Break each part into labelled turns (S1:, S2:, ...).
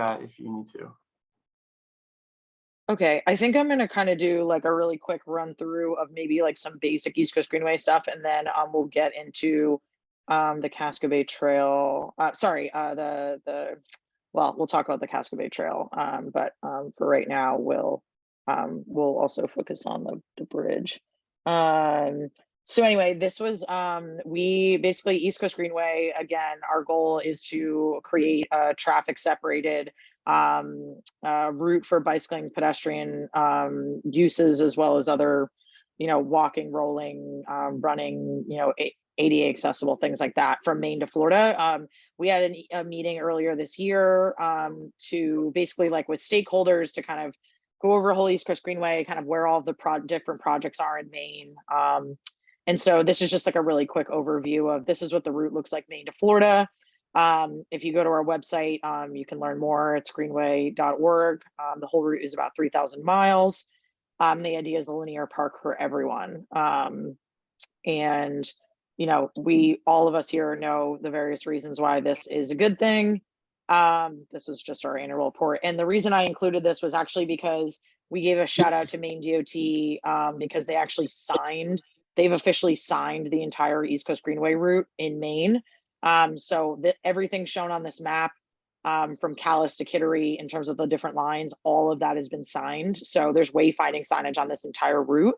S1: that if you need to.
S2: Okay, I think I'm gonna kind of do like a really quick run through of maybe like some basic East Coast Greenway stuff, and then we'll get into the Casco Bay Trail. Sorry, well, we'll talk about the Casco Bay Trail, but for right now, we'll also focus on the bridge. So anyway, this was we basically East Coast Greenway. Again, our goal is to create a traffic separated route for bicycling, pedestrian uses, as well as other, walking, rolling, running, ADA accessible things like that from Maine to Florida. We had a meeting earlier this year to basically like with stakeholders to kind of go over whole East Coast Greenway, kind of where all of the different projects are in Maine. And so this is just like a really quick overview of this is what the route looks like Maine to Florida. If you go to our website, you can learn more. It's greenway.org. The whole route is about 3,000 miles. The idea is a linear park for everyone. And, all of us here know the various reasons why this is a good thing. This was just our annual report. And the reason I included this was actually because we gave a shout out to Maine DOT because they've officially signed the entire East Coast Greenway route in Maine. So everything shown on this map from Calais to Kittery in terms of the different lines, all of that has been signed. So there's wayfinding signage on this entire route.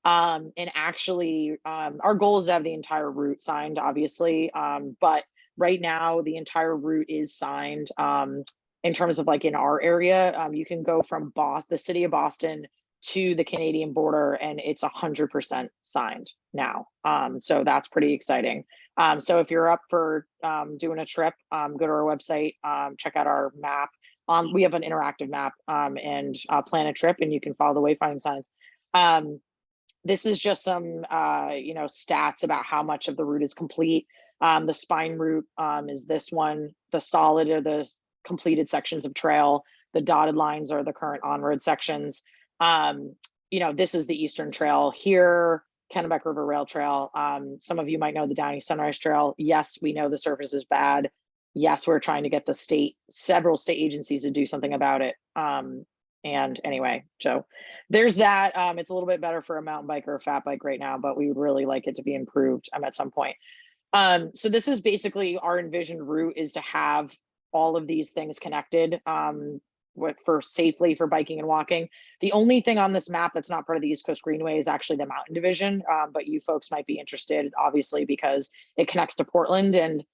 S2: And actually, our goal is to have the entire route signed, obviously. But right now, the entire route is signed in terms of like in our area. You can go from the city of Boston to the Canadian border, and it's 100% signed now. So that's pretty exciting. So if you're up for doing a trip, go to our website, check out our map. We have an interactive map and plan a trip, and you can follow the wayfinding signs. This is just some stats about how much of the route is complete. The spine route is this one. The solid are the completed sections of trail. The dotted lines are the current on-road sections. This is the Eastern Trail here, Kennebec River Rail Trail. Some of you might know the Downey Sunrise Trail. Yes, we know the surface is bad. Yes, we're trying to get several state agencies to do something about it. And anyway, so there's that. It's a little bit better for a mountain bike or a fat bike right now, but we would really like it to be improved at some point. So this is basically our envisioned route, is to have all of these things connected for safely for biking and walking. The only thing on this map that's not part of the East Coast Greenway is actually the Mountain Division, but you folks might be interested, obviously, because it connects to Portland, and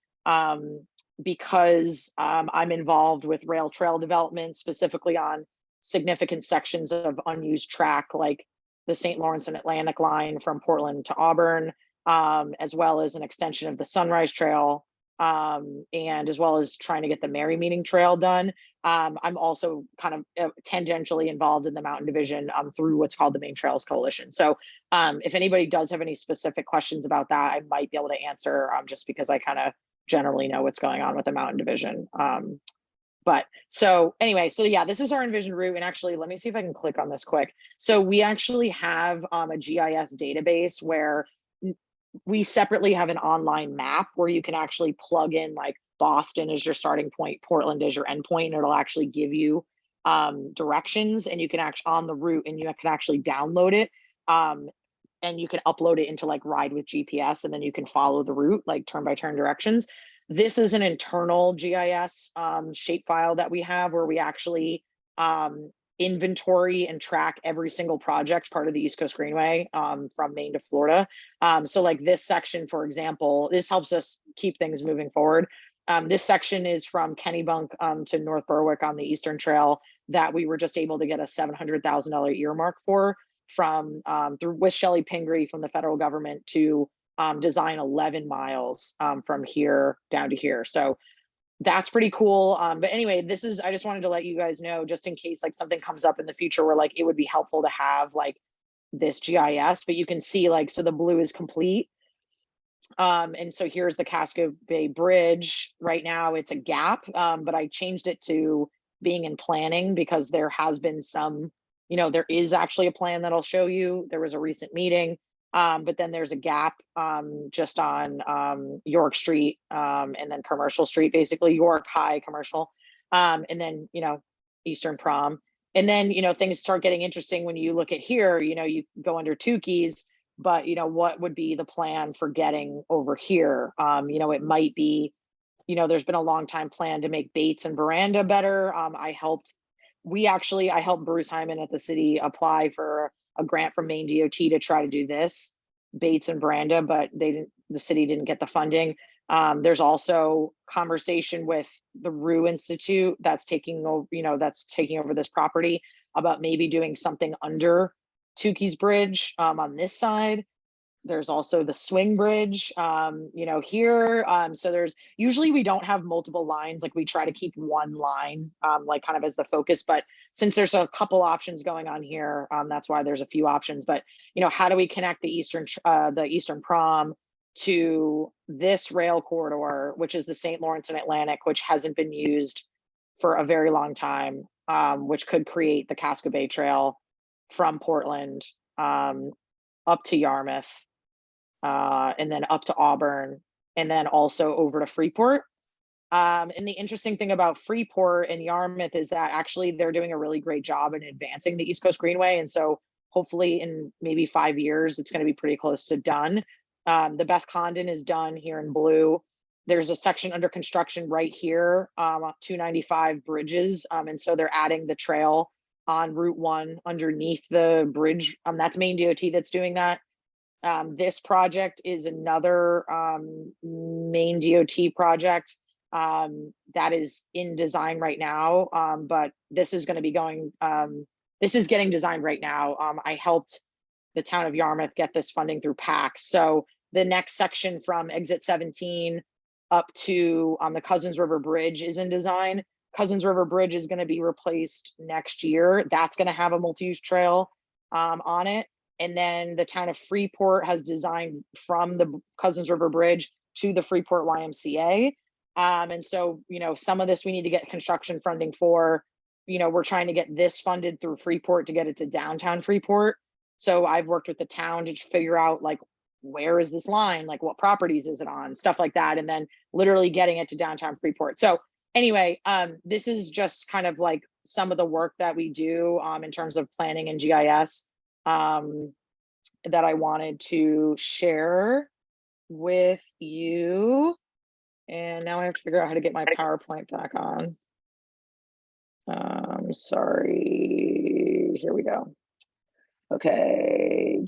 S2: because I'm involved with rail trail development, specifically on significant sections of unused track, like the St. Lawrence and Atlantic line from Portland to Auburn, as well as an extension of the Sunrise Trail, and as well as trying to get the Merry Meeting Trail done. I'm also kind of tangentially involved in the Mountain Division through what's called the Main Trails Coalition. So if anybody does have any specific questions about that, I might be able to answer just because I kind of generally know what's going on with the Mountain Division. But so anyway, so yeah, this is our envisioned route. And actually, let me see if I can click on this quick. So we actually have a GIS database where we separately have an online map where you can actually plug in like Boston as your starting point, Portland as your end point, and it'll actually give you directions, and you can actually on the route, and you can actually download it. And you can upload it into like Ride with GPS, and then you can follow the route, like turn by turn directions. This is an internal GIS shapefile that we have where we actually inventory and track every single project part of the East Coast Greenway from Maine to Florida. So like this section, for example, this helps us keep things moving forward. This section is from Kennebunk to North Berwick on the Eastern Trail that we were just able to get a $700,000 earmark for from through with Shelley Pingree from the federal government to design 11 miles from here down to here. So that's pretty cool. But anyway, I just wanted to let you guys know, just in case like something comes up in the future where like it would be helpful to have like this GIS, but you can see like, so the blue is complete. And so here's the Casco Bay Bridge. Right now it's a gap, but I changed it to being in planning because there has been some, there is actually a plan that I'll show you. There was a recent meeting. But then there's a gap just on York Street and then Commercial Street, basically York High Commercial. And then, Eastern Prom. And then, things start getting interesting when you look at here, you go under Tukey's, but what would be the plan for getting over here? It might be, there's been a long time plan to make Bates and Veranda better. I helped Bruce Hyman at the city apply for a grant from Maine DOT to try to do this, Bates and Veranda, but the city didn't get the funding. There's also conversation with the Rue Institute that's taking over this property about maybe doing something under Tukey's Bridge on this side. There's also the swing bridge, here. So usually we don't have multiple lines, like we try to keep one line, like kind of as the focus, but since there's a couple options going on here, that's why there's a few options. But, how do we connect the Eastern Prom to this rail corridor, which is the St. Lawrence and Atlantic, which hasn't been used for a very long time, which could create the Casco Bay Trail from Portland up to Yarmouth, and then up to Auburn, and then also over to Freeport. And the interesting thing about Freeport and Yarmouth is that actually they're doing a really great job in advancing the East Coast Greenway. And so hopefully in maybe 5 years, it's going to be pretty close to done. The Beth Condon is done here in blue. There's a section under construction right here, 295 bridges. And so they're adding the trail on Route 1 underneath the bridge. That's Maine DOT that's doing that. This project is another Maine DOT project that is in design right now, but this is going to be this is getting designed right now. I helped the town of Yarmouth get this funding through Pbpac. So the next section from exit 17 up to the Cousins River Bridge is in design. Cousins River Bridge is going to be replaced next year. That's going to have a multi-use trail on it. And then the town of Freeport has designed from the Cousins River Bridge to the Freeport YMCA. And so, some of this we need to get construction funding for. We're trying to get this funded through Freeport to get it to downtown Freeport. So I've worked with the town to figure out, like, where is this line? Like, what properties is it on? Stuff like that. And then literally getting it to downtown Freeport. So anyway, this is just kind of like some of the work that we do in terms of planning and GIS. That I wanted to share with you. And now I have to figure out how to get my PowerPoint back on. Sorry, here we go. Okay,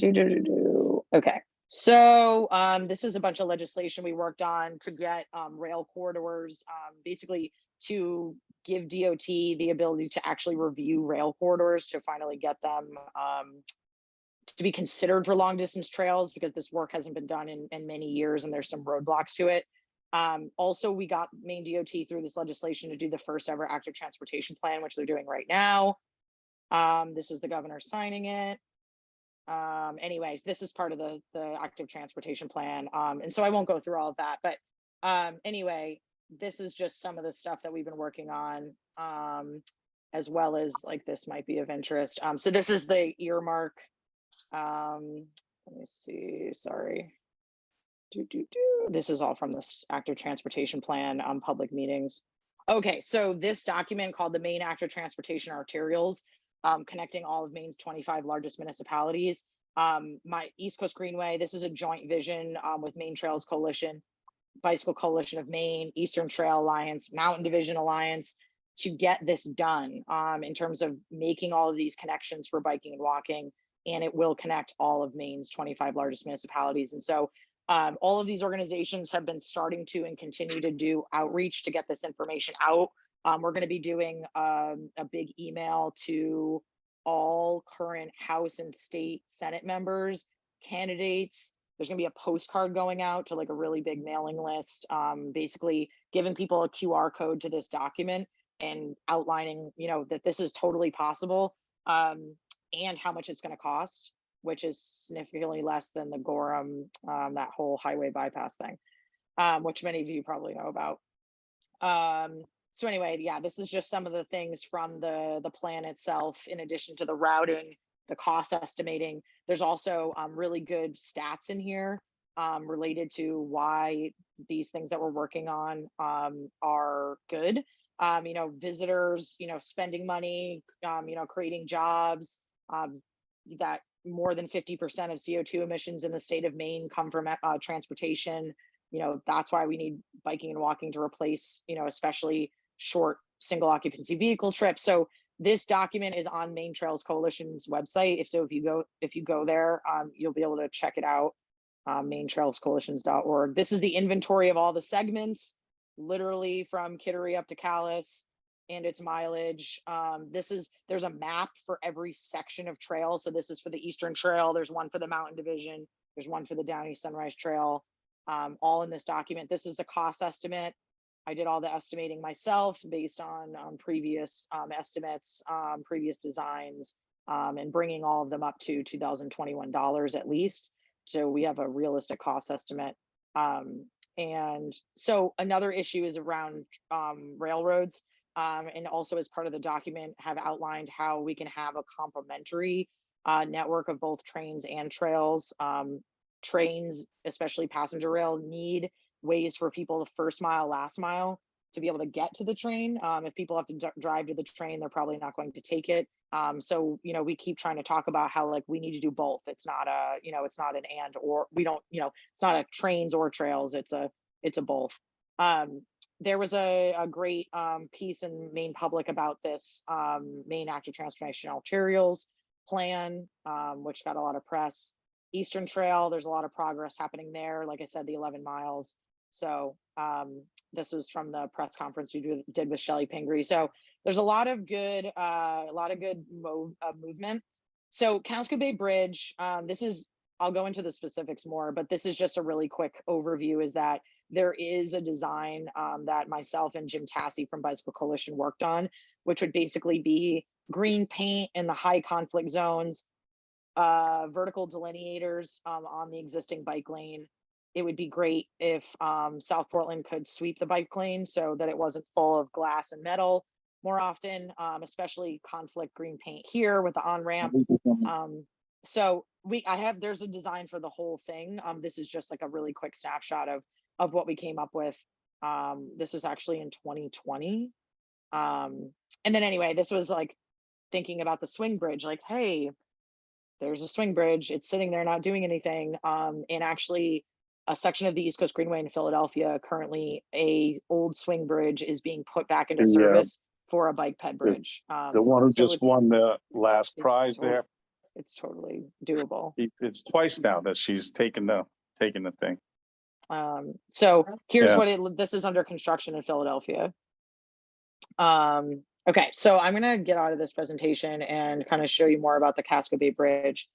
S2: okay. So this is a bunch of legislation we worked on to get rail corridors, basically to give DOT the ability to actually review rail corridors to finally get them to be considered for long distance trails, because this work hasn't been done in many years and there's some roadblocks to it. Also, we got Maine DOT through this legislation to do the first ever active transportation plan, which they're doing right now. This is the governor signing it. Anyways, this is part of the active transportation plan. And so I won't go through all of that, but anyway, this is just some of the stuff that we've been working on, as well as, like, this might be of interest. So this is the earmark. Let me see, sorry. This is all from this active transportation plan public meetings. Okay, so this document called the Maine Active Transportation Arterials, connecting all of Maine's 25 largest municipalities. My East Coast Greenway, this is a joint vision with Maine Trails Coalition, Bicycle Coalition of Maine, Eastern Trail Alliance, Mountain Division Alliance, to get this done in terms of making all of these connections for biking and walking, and it will connect all of Maine's 25 largest municipalities. And so all of these organizations have been starting to and continue to do outreach to get this information out. We're going to be doing a big email to all current House and state Senate members, candidates. There's going to be a postcard going out to, like, a really big mailing list, basically giving people a QR code to this document and outlining, that this is totally possible, and how much it's going to cost, which is significantly less than the Gorham, that whole highway bypass thing, which many of you probably know about. So anyway, yeah, this is just some of the things from the plan itself, in addition to the routing, the cost estimating. There's also really good stats in here related to why these things that we're working on are good. visitors, spending money, creating jobs, that more than 50% of CO2 emissions in the state of Maine come from transportation. That's why we need biking and walking to replace, especially short single occupancy vehicle trips. So this document is on Maine Trails Coalition's website. If you go there, you'll be able to check it out. MaineTrailsCoalitions.org. This is the inventory of all the segments, literally from Kittery up to Calais, and its mileage. There's a map for every section of trail. So this is for the Eastern Trail. There's one for the Mountain Division. There's one for the Downey Sunrise Trail, all in this document. This is the cost estimate. I did all the estimating myself based on previous estimates, previous designs, and bringing all of them up to $2021 at least. So we have a realistic cost estimate. And so another issue is around railroads. And also as part of the document have outlined how we can have a complementary network of both trains and trails. Trains, especially passenger rail, need ways for people to first mile, last mile to be able to get to the train. If people have to drive to the train, they're probably not going to take it. So, we keep trying to talk about how like we need to do both. It's not a, it's not an and or, we don't, it's not a trains or trails. It's a both. There was a great piece in Maine Public about this Maine Active Transformation Arterials plan, which got a lot of press. Eastern Trail, there's a lot of progress happening there. Like I said, the 11 miles. So this was from the press conference we did with Shelley Pingree. So there's a lot of good, movement. So Casco Bay Bridge, I'll go into the specifics more, but this is just a really quick overview, is that there is a design that myself and Jim Tassi from Bicycle Coalition worked on, which would basically be green paint in the high conflict zones, vertical delineators on the existing bike lane. It would be great if South Portland could sweep the bike lane so that it wasn't full of glass and metal more often, especially conflict green paint here with the on-ramp. So there's a design for the whole thing. This is just like a really quick snapshot of what we came up with. This was actually in 2020. And then anyway, this was like thinking about the swing bridge, like, hey, there's a swing bridge. It's sitting there not doing anything. And actually a section of the East Coast Greenway in Philadelphia, currently a old swing bridge is being put back into service for a bike ped bridge.
S1: The one who just won the last prize there.
S2: It's totally doable.
S1: It's twice now that she's taken the thing.
S2: So here's this is under construction in Philadelphia. Okay, so I'm gonna get out of this presentation and kind of show you more about the Casco Bay Bridge.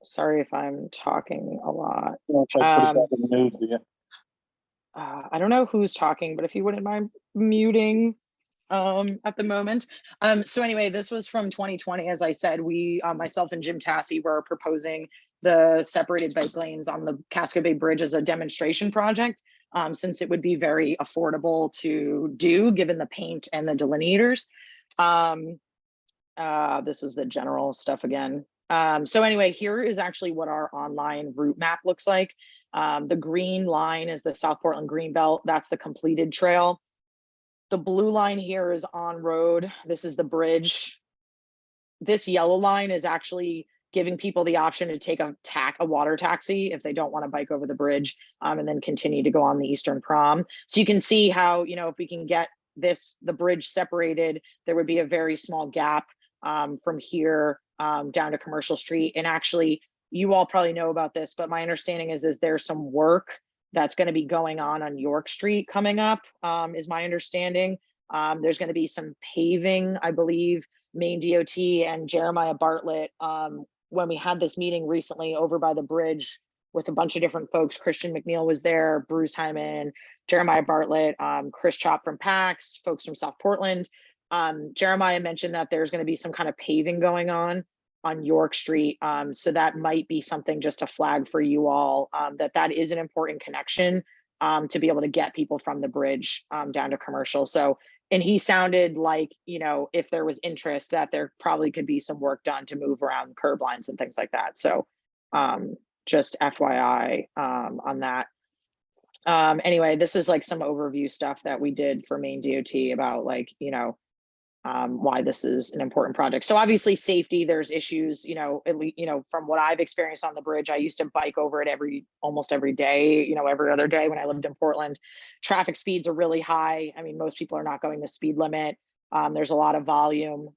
S2: Sorry if I'm talking a lot. I don't know who's talking, but if you wouldn't mind muting at the moment. So anyway, this was from 2020. As I said, we, myself and Jim Tassi, were proposing the separated bike lanes on the Casco Bay Bridge as a demonstration project, since it would be very affordable to do given the paint and the delineators. This is the general stuff again. So anyway, here is actually what our online route map looks like. The green line is the South Portland Greenbelt. That's the completed trail. The blue line here is on road. This is the bridge. This yellow line is actually giving people the option to take a water taxi if they don't want to bike over the bridge, and then continue to go on the Eastern Prom. So you can see how, if we can get the bridge separated, there would be a very small gap from here down to Commercial Street. And actually, you all probably know about this, but my understanding is there's some work that's going to be going on York Street coming up, is my understanding. There's going to be some paving, I believe. Maine DOT and Jeremiah Bartlett, when we had this meeting recently over by the bridge with a bunch of different folks, Christian McNeil was there, Bruce Hyman, Jeremiah Bartlett, Chris Chop from PAX, folks from South Portland. Jeremiah mentioned that there's going to be some kind of paving going on York Street. So that might be something just to flag for you all, that is an important connection to be able to get people from the bridge down to Commercial. So, and he sounded like, if there was interest, that there probably could be some work done to move around curb lines and things like that. So just FYI on that. Anyway, this is like some overview stuff that we did for Maine DOT about like, why this is an important project. So obviously safety, there's issues, at least, from what I've experienced on the bridge. I used to bike over it almost every day, every other day when I lived in Portland. Traffic speeds are really high. I mean, most people are not going the speed limit. There's a lot of volume.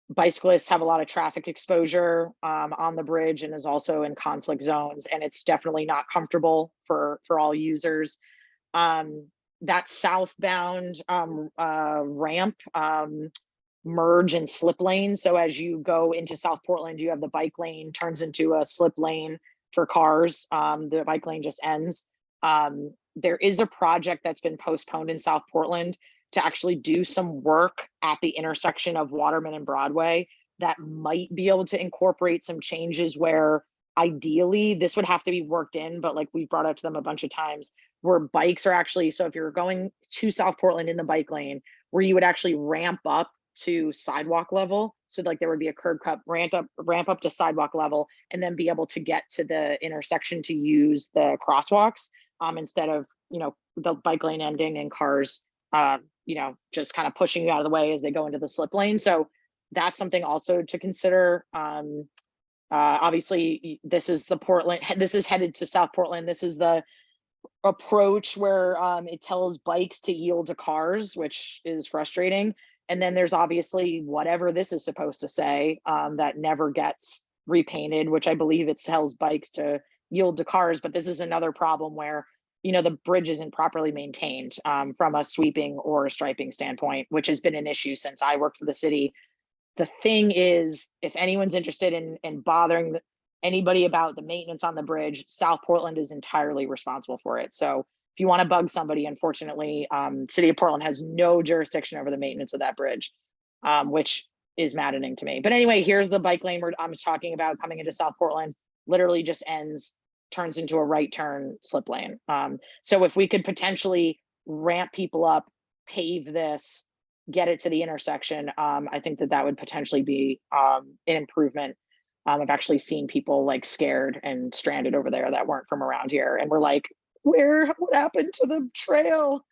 S2: Bicyclists have a lot of traffic exposure on the bridge and is also in conflict zones, and it's definitely not comfortable for all users. That southbound ramp merge and slip lane. So as you go into South Portland, you have the bike lane turns into a slip lane for cars. The bike lane just ends. There is a project that's been postponed in South Portland to actually do some work at the intersection of Waterman and Broadway that might be able to incorporate some changes where ideally this would have to be worked in, but like we brought up to them a bunch of times, where bikes are actually, so if you're going to South Portland in the bike lane, where you would actually ramp up to sidewalk level. So like there would be a curb cut, ramp up to sidewalk level, and then be able to get to the intersection to use the crosswalks instead of, the bike lane ending and cars, just kind of pushing you out of the way as they go into the slip lane. So that's something also to consider. Obviously, this is headed to South Portland. This is the approach where it tells bikes to yield to cars, which is frustrating. And then there's obviously whatever this is supposed to say that never gets repainted, which I believe it tells bikes to yield to cars. But this is another problem where, the bridge isn't properly maintained from a sweeping or a striping standpoint, which has been an issue since I worked for the city. The thing is, if anyone's interested in bothering anybody about the maintenance on the bridge, South Portland is entirely responsible for it. So if you want to bug somebody, unfortunately, City of Portland has no jurisdiction over the maintenance of that bridge, which is maddening to me. But anyway, here's the bike lane where I'm talking about coming into South Portland, literally just turns into a right turn slip lane. So if we could potentially ramp people up, pave this, get it to the intersection, I think that would potentially be an improvement. I've actually seen people like scared and stranded over there that weren't from around here, and we're like, what happened to the trail?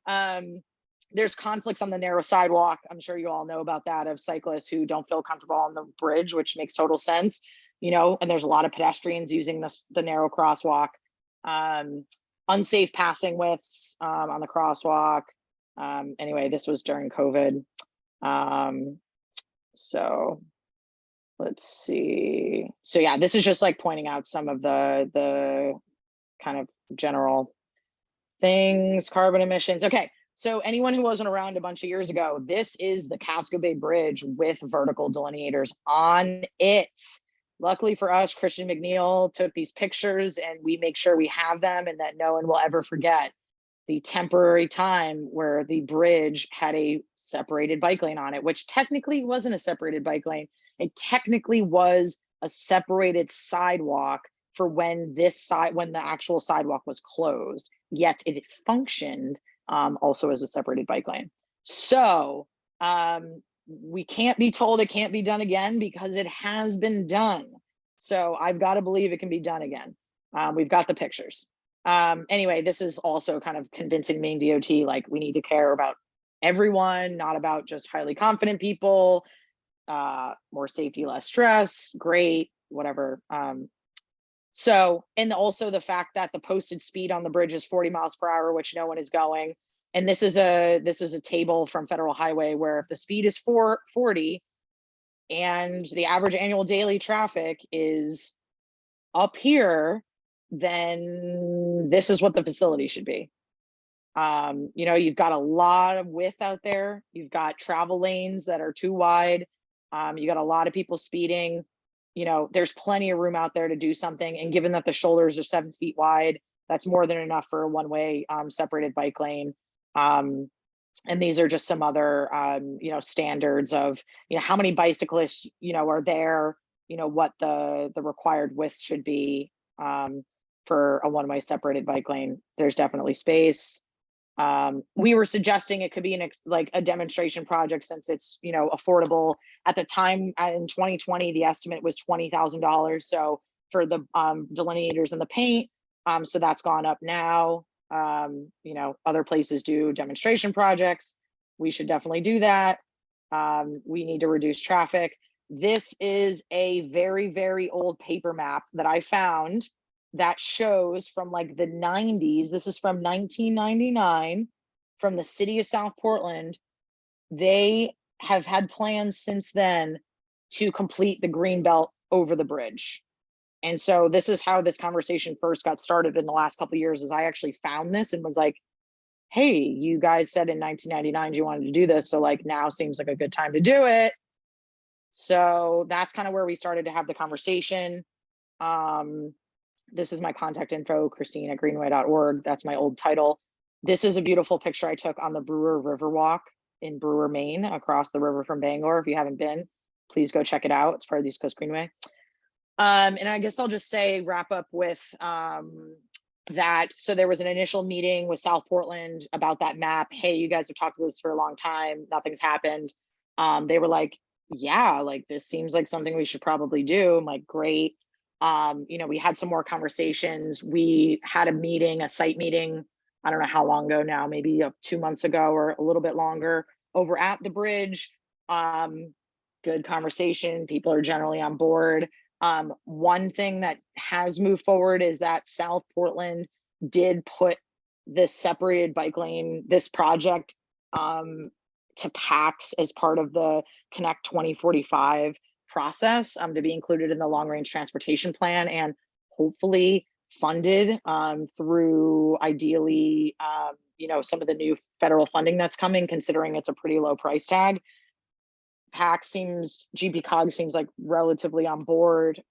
S2: There's conflicts on the narrow sidewalk. I'm sure you all know about that, of cyclists who don't feel comfortable on the bridge, which makes total sense, and there's a lot of pedestrians using the narrow crosswalk. Unsafe passing widths on the crosswalk. Anyway, this was during COVID. So let's see. So yeah, this is just like pointing out some of the kind of general things, carbon emissions. Okay, so anyone who wasn't around a bunch of years ago, this is the Casco Bay Bridge with vertical delineators on it. Luckily for us, Christian McNeil took these pictures, and we make sure we have them and that no one will ever forget the temporary time where the bridge had a separated bike lane on it, which technically wasn't a separated bike lane. It technically was a separated sidewalk for when the actual sidewalk was closed, yet it functioned also as a separated bike lane. So we can't be told it can't be done again, because it has been done. So I've got to believe it can be done again. We've got the pictures. Anyway, this is also kind of convincing Maine DOT, like, we need to care about everyone, not about just highly confident people. More safety, less stress, great, whatever. So, and also the fact that the posted speed on the bridge is 40 miles per hour, which no one is going. And this is a table from Federal Highway where if the speed is 40 and the average annual daily traffic is up here, then this is what the facility should be. You've got a lot of width out there. You've got travel lanes that are too wide. You got a lot of people speeding. There's plenty of room out there to do something. And given that the shoulders are 7 feet wide, that's more than enough for a one-way separated bike lane. And these are just some other, standards of, how many bicyclists, are there, what the required width should be for a one-way separated bike lane. There's definitely space. We were suggesting it could be a demonstration project, since it's, affordable. At the time in 2020, the estimate was $20,000. So for the delineators and the paint, So that's gone up now. Other places do demonstration projects. We should definitely do that. We need to reduce traffic. This is a very, very old paper map that I found that shows from like the 90s. This is from 1999 from the city of South Portland. They have had plans since then to complete the green belt over the bridge. And so this is how this conversation first got started in the last couple of years, is I actually found this and was like, hey, you guys said in 1999 you wanted to do this, so like now seems like a good time to do it. So that's kind of where we started to have the conversation. This is my contact info, Kristine at greenway.org. That's my old title. This is a beautiful picture I took on the Brewer River Walk in Brewer, Maine, across the river from Bangor. If you haven't been, please go check it out. It's part of the East Coast Greenway. And I guess I'll just say, wrap up with that. So there was an initial meeting with South Portland about that map. Hey, you guys have talked about this for a long time. Nothing's happened. They were like, yeah, like this seems like something we should probably do. I'm like, great. We had some more conversations. We had a meeting, a site meeting, I don't know how long ago now, maybe 2 months ago or a little bit longer, over at the bridge. Good conversation. People are generally on board. One thing that has moved forward is that South Portland did put this separated bike lane, this project, to PACs as part of the Connect 2045 process, to be included in the long range transportation plan and hopefully funded through ideally, some of the new federal funding that's coming, considering it's a pretty low price tag. Pbpac seems like relatively on board.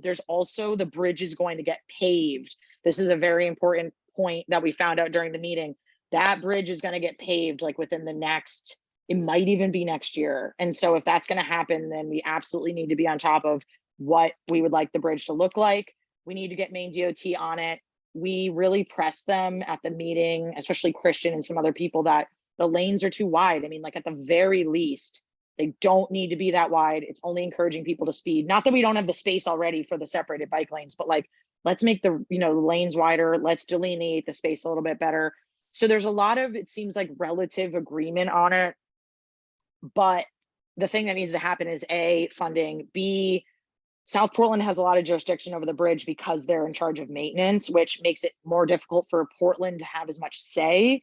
S2: There's also the bridge is going to get paved. This is a very important point that we found out during the meeting. That bridge is going to get paved like within the next, it might even be next year. And so if that's going to happen, then we absolutely need to be on top of what we would like the bridge to look like. We need to get Maine DOT on it. We really pressed them at the meeting, especially Christian and some other people, that the lanes are too wide. I mean, like at the very least, they don't need to be that wide. It's only encouraging people to speed. Not that we don't have the space already for the separated bike lanes, but like, let's make the lanes wider. Let's delineate the space a little bit better. So there's a lot of, it seems like, relative agreement on it. But the thing that needs to happen is A, funding, B, South Portland has a lot of jurisdiction over the bridge because they're in charge of maintenance, which makes it more difficult for Portland to have as much say.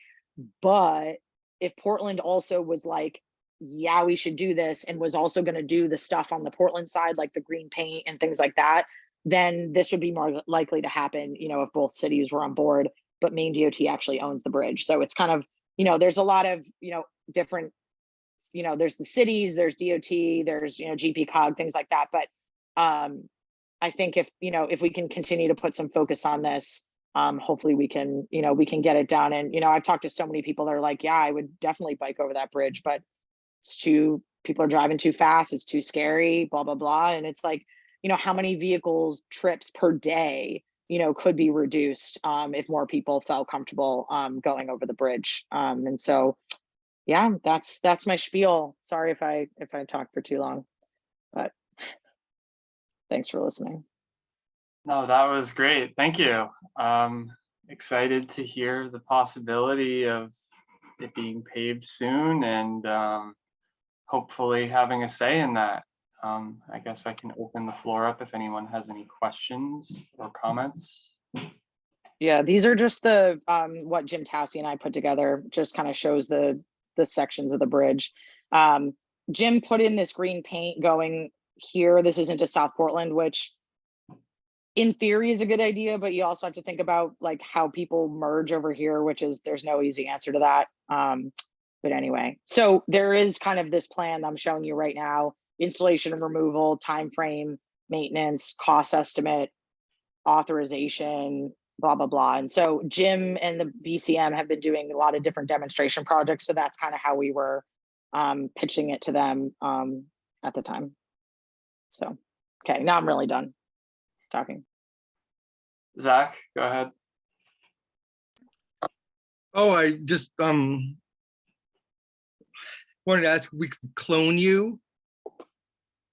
S2: But if Portland also was like, yeah, we should do this, and was also going to do the stuff on the Portland side, like the green paint and things like that, then this would be more likely to happen, if both cities were on board. But Maine DOT actually owns the bridge. So it's kind of, there's a lot of, different, there's the cities, there's DOT, there's, GPCOG, things like that. But I think if we can continue to put some focus on this, hopefully we can get it done. And, I've talked to so many people that are like, yeah, I would definitely bike over that bridge, but people are driving too fast. It's too scary, blah, blah, blah. And it's like, how many vehicles trips per day, could be reduced if more people felt comfortable going over the bridge. And so, yeah, that's my spiel. Sorry if I talked for too long, but thanks for listening.
S3: No, that was great. Thank you. Excited to hear the possibility of it being paved soon, and hopefully having a say in that. I guess I can open the floor up if anyone has any questions or comments.
S2: Yeah, these are just the what Jim Tassie and I put together, just kind of shows the sections of the bridge. Jim put in this green paint going here. This is into South Portland, which in theory is a good idea, but you also have to think about like how people merge over here, which is, there's no easy answer to that. But anyway, so there is kind of this plan I'm showing you right now: installation and removal, time frame, maintenance, cost estimate, authorization, blah, blah, blah. And so Jim and the BCM have been doing a lot of different demonstration projects. So that's kind of how we were pitching it to them at the time. So, okay, now I'm really done talking.
S3: Zach, go ahead.
S4: Oh, I just wanted to ask if we could clone you,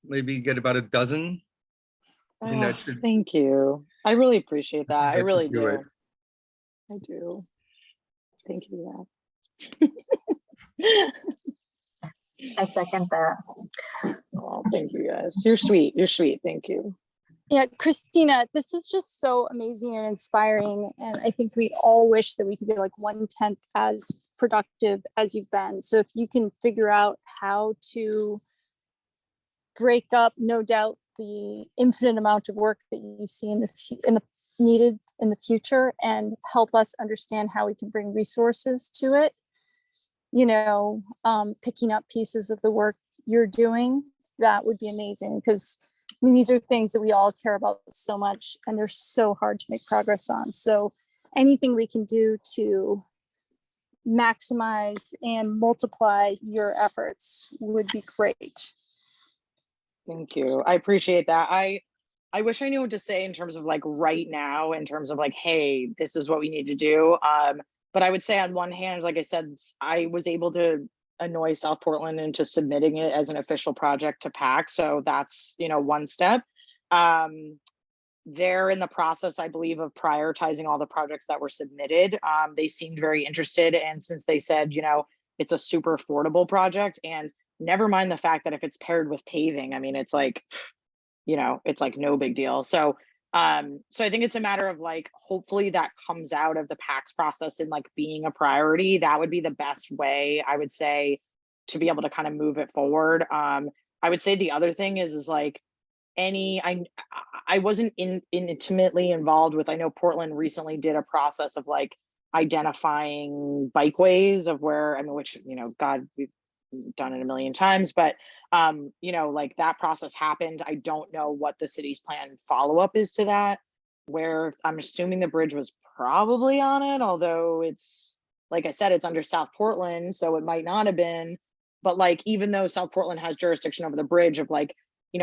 S4: maybe get about a dozen. And that
S2: Oh,
S4: should,
S2: thank you. I really appreciate that. I
S4: that should
S2: really
S4: do it.
S2: do. I do. Thank you for that.
S5: I second that.
S2: Oh, thank you guys. You're sweet. You're sweet. Thank you.
S6: Yeah, Christina, this is just so amazing and inspiring. And I think we all wish that we could be like 1/10 as productive as you've been. So if you can figure out how to break up, no doubt, the infinite amount of work that you see needed in the future and help us understand how we can bring resources to it, picking up pieces of the work you're doing, that would be amazing. Because I mean, these are things that we all care about so much and they're so hard to make progress on. So anything we can do to maximize and multiply your efforts would be great.
S2: Thank you. I appreciate that. I wish I knew what to say in terms of like right now, in terms of like, hey, this is what we need to do. But I would say on one hand, like I said, I was able to annoy South Portland into submitting it as an official project to PAC. So that's, one step. They're in the process, I believe, of prioritizing all the projects that were submitted. They seemed very interested. And since they said, it's a super affordable project, and never mind the fact that if it's paired with paving, I mean, it's like, it's like no big deal. So I think it's a matter of like, hopefully that comes out of the PACS process and like being a priority. That would be the best way, I would say, to be able to kind of move it forward. I would say the other thing is like I wasn't intimately involved with, I know Portland recently did a process of like identifying bikeways of where, I mean, which, God, we've done it a million times, but like that process happened. I don't know what the city's plan follow-up is to that, where I'm assuming the bridge was probably on it, although it's, like I said, it's under South Portland, so it might not have been. But like, even though South Portland has jurisdiction over the bridge, of like,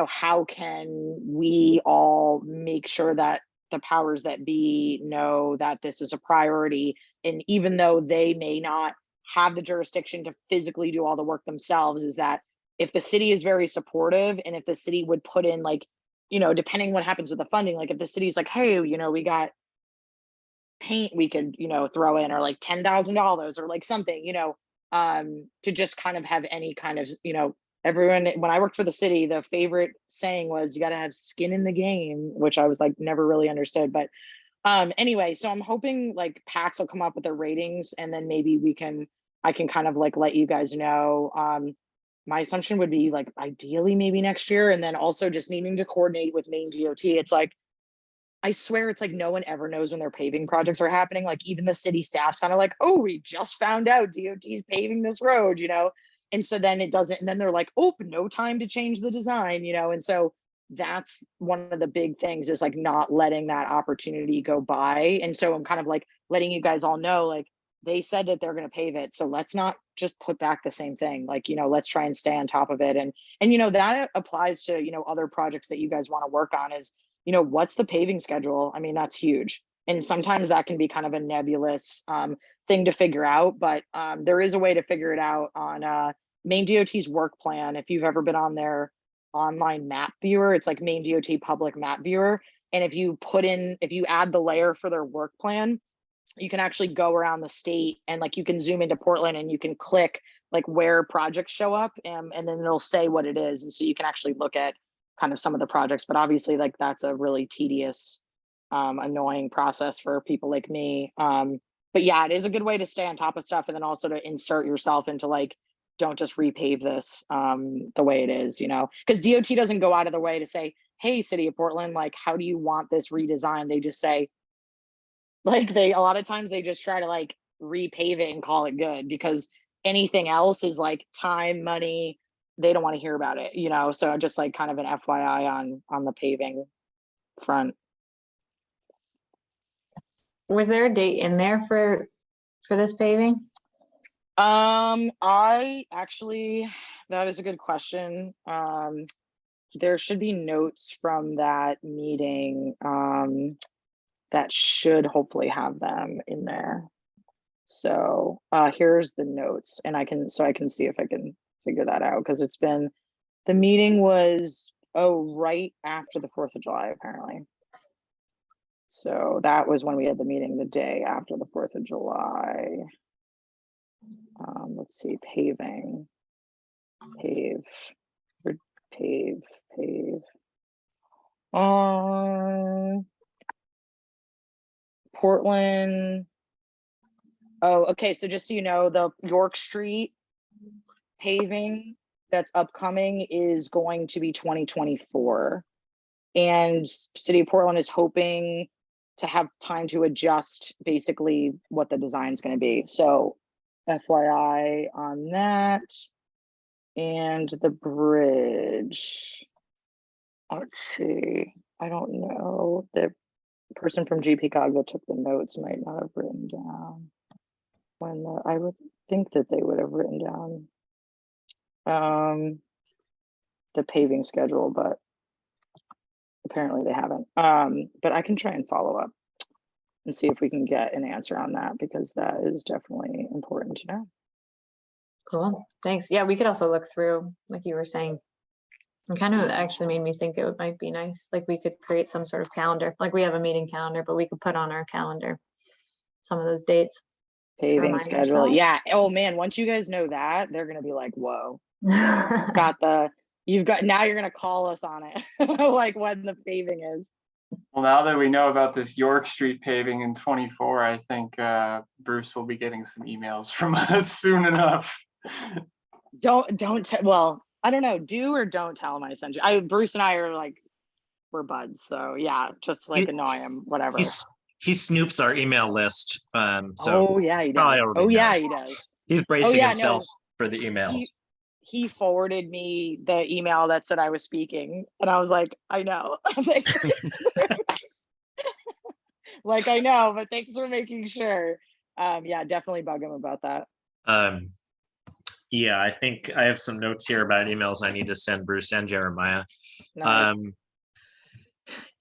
S2: how can we all make sure that the powers that be know that this is a priority? And even though they may not have the jurisdiction to physically do all the work themselves, is that if the city is very supportive, and if the city would put in like, depending what happens with the funding, like if the city's like, hey, we got paint we could, throw in, or like $10,000 or like something, to just kind of have any kind of, everyone, when I worked for the city, the favorite saying was, you got to have skin in the game, which I was like, never really understood. But anyway, so I'm hoping like PACS will come up with their ratings, and then maybe I can kind of like let you guys know. My assumption would be like ideally maybe next year, and then also just needing to coordinate with Maine DOT. It's like, I swear it's like no one ever knows when their paving projects are happening. Like even the city staff's kind of like, oh, we just found out DOT's paving this road, And so then it doesn't, and then they're like, oh, no time to change the design, And so that's one of the big things, is like not letting that opportunity go by. And so I'm kind of like letting you guys all know, like they said that they're going to pave it. So let's not just put back the same thing. Like, let's try and stay on top of it. And that applies to, other projects that you guys want to work on, is, what's the paving schedule? I mean, that's huge. And sometimes that can be kind of a nebulous thing to figure out, but there is a way to figure it out on Maine DOT's work plan. If you've ever been on their online map viewer, it's like Maine DOT public map viewer. And if you add the layer for their work plan, you can actually go around the state, and like you can zoom into Portland, and you can click like where projects show up, and then it'll say what it is. And so you can actually look at kind of some of the projects, but obviously like that's a really tedious, annoying process for people like me. But yeah, it is a good way to stay on top of stuff, and then also to insert yourself into like, don't just repave this the way it is, because DOT doesn't go out of the way to say, hey, City of Portland, like, how do you want this redesigned? They just say, like, a lot of times they just try to like repave it and call it good, because anything else is like time, money. They don't want to hear about it, So just like kind of an FYI on the paving front.
S5: Was there a date in there for this paving?
S2: I actually, that is a good question. There should be notes from that meeting that should hopefully have them in there. So here's the notes, and I can see if I can figure that out, because the meeting was Oh, right after the 4th of July, apparently. So that was when we had the meeting, the day after the 4th of July. Let's see, paving, pave, pave. Portland. Oh, okay, so just so you know, the York Street paving that's upcoming is going to be 2024. And City of Portland is hoping to have time to adjust basically what the design is going to be. So FYI on that. And the bridge. Let's see. I don't know. The person from Pbpac that took the notes might not have written down when I would think that they would have written down the paving schedule, but apparently they haven't. But I can try and follow up and see if we can get an answer on that, because that is definitely important to know.
S5: Cool, thanks. Yeah, we could also look through, like you were saying. It kind of actually made me think it might be nice. Like we could create some sort of calendar, like we have a meeting calendar, but we could put on our calendar some of those dates.
S2: Paving
S5: Remind
S2: schedule.
S5: ourselves.
S2: Yeah. Oh man, once you guys know that, they're gonna be like, whoa. Now you're gonna call us on it. Like when the paving is.
S3: Well, now that we know about this York Street paving in 24, I think Bruce will be getting some emails from us soon enough.
S2: Well, I don't know, do or don't tell him I sent you. Bruce and I are like, we're buds, so yeah, just like annoy him, whatever.
S7: He snoops our email list. So
S2: oh yeah, he
S7: probably
S2: does.
S7: already
S2: Oh yeah,
S7: knows.
S2: he does.
S7: He's bracing
S2: yeah,
S7: himself
S2: no.
S7: for the emails.
S2: He forwarded me the email that said I was speaking, and I was like, I know. Like, I know, but thanks for making sure. Yeah, definitely bug him about that.
S7: Yeah, I think I have some notes here about emails I need to send Bruce and Jeremiah.
S2: Nice.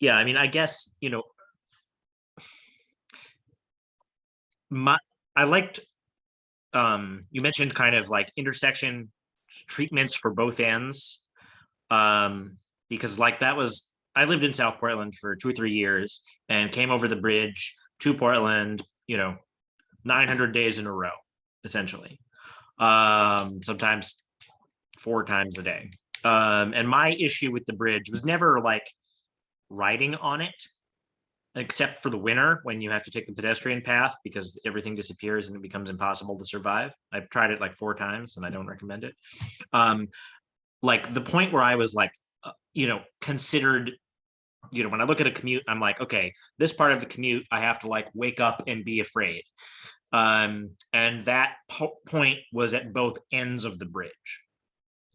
S7: Yeah, I mean, I guess, I liked, you mentioned kind of like intersection treatments for both ends. Because like I lived in South Portland for 2 or 3 years and came over the bridge to Portland, 900 days in a row, essentially. Sometimes 4 times a day. And my issue with the bridge was never like riding on it, except for the winter when you have to take the pedestrian path because everything disappears and it becomes impossible to survive. I've tried it like 4 times and I don't recommend it. Like the point where I was like, considered, when I look at a commute, I'm like, okay, this part of the commute, I have to like wake up and be afraid. And that point was at both ends of the bridge.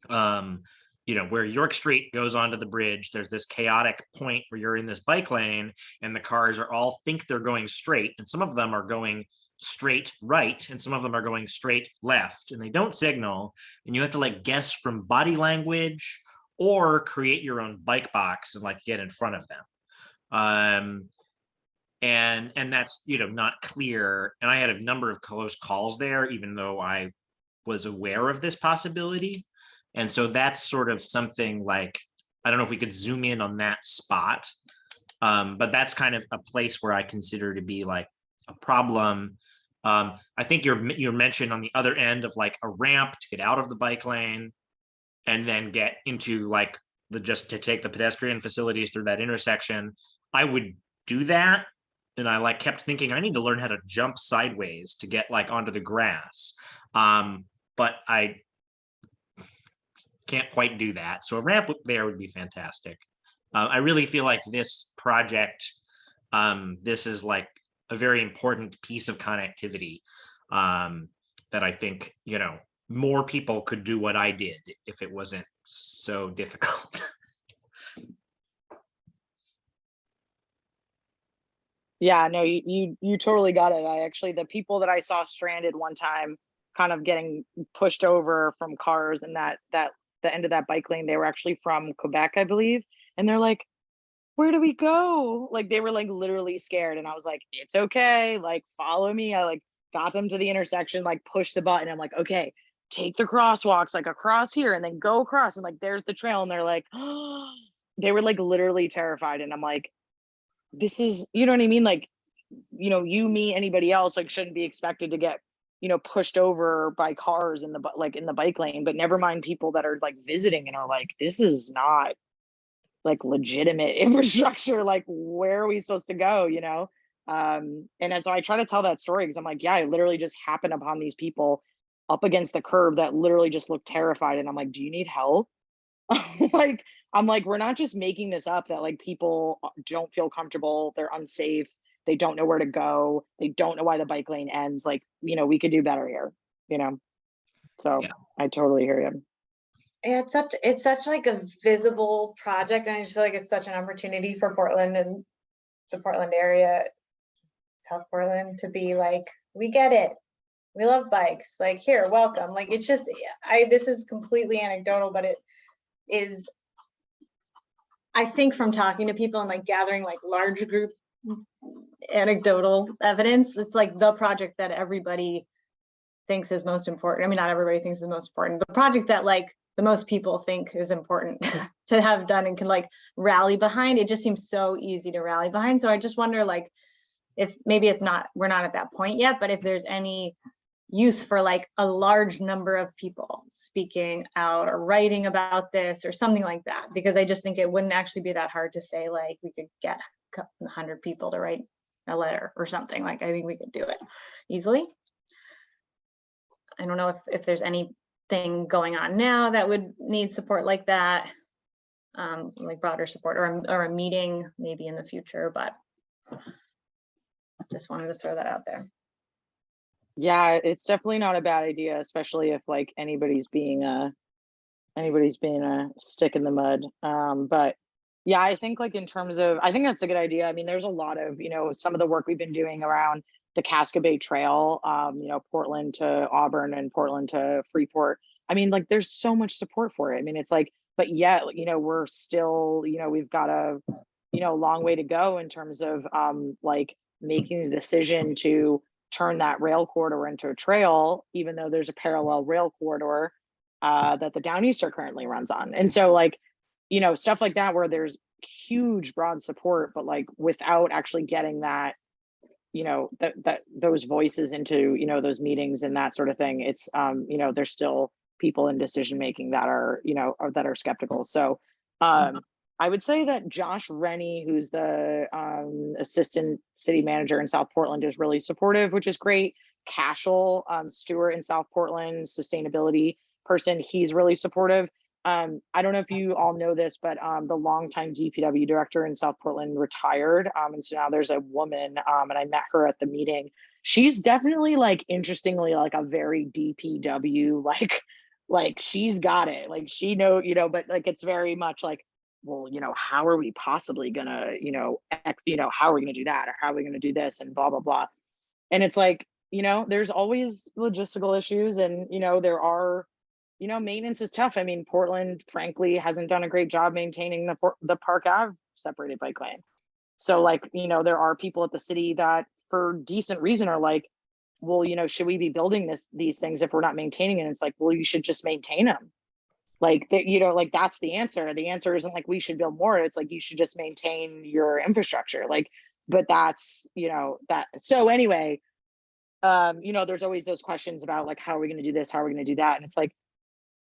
S7: Where York Street goes onto the bridge, there's this chaotic point where you're in this bike lane and the cars are all think they're going straight, and some of them are going straight right and some of them are going straight left, and they don't signal, and you have to like guess from body language or create your own bike box and like get in front of them. And that's not clear, and I had a number of close calls there even though I was aware of this possibility. And so that's sort of something like, I don't know if we could zoom in on that spot, but that's kind of a place where I consider to be like a problem. I think you're mentioned on the other end of like a ramp to get out of the bike lane and then get into like just to take the pedestrian facilities through that intersection. I would do that. And I like kept thinking I need to learn how to jump sideways to get like onto the grass. But I can't quite do that. So a ramp there would be fantastic. I really feel like this project, this is like a very important piece of connectivity that I think, more people could do what I did if it wasn't so difficult.
S2: Yeah, no, you totally got it. The people that I saw stranded one time, kind of getting pushed over from cars and that the end of that bike lane, they were actually from Quebec, I believe. And they're like, where do we go? Like they were like literally scared. And I was like, it's okay. Like, follow me. I like got them to the intersection, like push the button. I'm like, okay, take the crosswalks like across here and then go across. And like, there's the trail. And they're like, oh, they were like literally terrified. And I'm like, this is, you know what I mean? Like, you know, you, me, anybody else like shouldn't be expected to get, you know, pushed over by cars in the like in the bike lane, but never mind people that are like visiting and are like, this is not like legitimate infrastructure. Like, where are we supposed to go, you know? And as I try to tell that story, because I'm like, yeah, I literally just happened upon these people up against the curb that literally just looked terrified. And I'm like, do you need help? Like, I'm like, we're not just making this up that like people don't feel comfortable, they're unsafe, they don't know where to go, they don't know why the bike lane ends. Like, you know, we could do better here, you know? So
S7: Yeah.
S2: I totally hear you.
S5: Yeah, it's such like a visible project, and I just feel like it's such an opportunity for Portland and the Portland area, South Portland, to be like, we get it. We love bikes. Like, here, welcome. Like, it's just, this is completely anecdotal, but it is, I think from talking to people and like gathering like large group anecdotal evidence, it's like the project that everybody thinks is most important. I mean, not everybody thinks is most important, but the project that like the most people think is important to have done and can like rally behind. It just seems so easy to rally behind. So I just wonder, like, if maybe it's not, we're not at that point yet, but if there's any use for like a large number of people speaking out or writing about this or something like that, because I just think it wouldn't actually be that hard to say, like, we could get 100 people to write a letter or something. Like, I think we could do it easily. I don't know if there's anything going on now that would need support like that, like broader support or a meeting maybe in the future, but just wanted to throw that out there.
S2: Yeah, it's definitely not a bad idea, especially if like anybody's being a stick in the mud. But yeah, I think like in terms of, I think that's a good idea. I mean, there's a lot of, you know, some of the work we've been doing around the Casca Bay Trail, you know, Portland to Auburn and Portland to Freeport. I mean, like, there's so much support for it. I mean, it's like, but yet, you know, we're still, you know, we've got a, you know, long way to go in terms of like making the decision to turn that rail corridor into a trail, even though there's a parallel rail corridor that the Downeaster currently runs on. And so like, you know, stuff like that, where there's huge broad support, but like without actually getting that, you know, that those voices into, you know, those meetings and that sort of thing, it's you know, there's still people in decision making that are, you know, or that are skeptical. So I would say that Josh Rennie, who's the assistant city manager in South Portland, is really supportive, which is great. Cashel Stewart in South Portland, sustainability person, he's really supportive. I don't know if you all know this, but the longtime DPW director in South Portland retired. And so now there's a woman, and I met her at the meeting. She's definitely, like, interestingly, like a very DPW, like she's got it. Like, she know, you know, but like, it's very much like, well, you know, how are we possibly gonna, you know, how are we gonna do that? Or how are we gonna do this? And blah, blah, blah. And it's like, you know, there's always logistical issues, and, you know, there are, you know, maintenance is tough. I mean, Portland, frankly, hasn't done a great job maintaining the Park Ave separated bike lane. So like, you know, there are people at the city that for decent reason are like, well, you know, should we be building these things if we're not maintaining it? And it's like, well, you should just maintain them. Like that, you know, like that's the answer. The answer isn't like we should build more. It's like you should just maintain your infrastructure. Like, but that's, you know, that. So anyway, you know, there's always those questions about like, how are we going to do this? How are we going to do that? And it's like,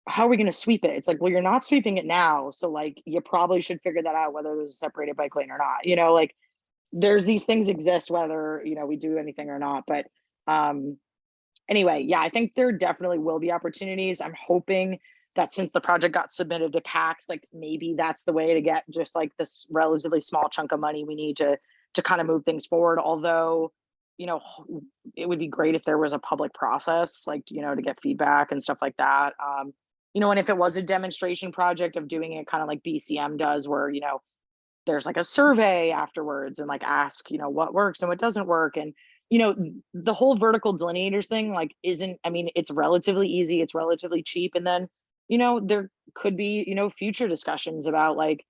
S2: how are we going to sweep it? It's like, well, you're not sweeping it now. So like, you probably should figure that out, whether there's a separated bike lane or not, you know, like there's these things exist, whether, you know, we do anything or not. But anyway, yeah, I think there definitely will be opportunities. I'm hoping that since the project got submitted to PACs, like maybe that's the way to get just like this relatively small chunk of money we need to kind of move things forward. Although, you know, it would be great if there was a public process, like, you know, to get feedback and stuff like that. You know, and if it was a demonstration project of doing it kind of like BCM does, where, you know, there's like a survey afterwards and like ask, you know, what works and what doesn't work. And, you know, the whole vertical delineators thing, like, isn't, I mean, it's relatively easy, it's relatively cheap. And then, you know, there could be, you know, future discussions about like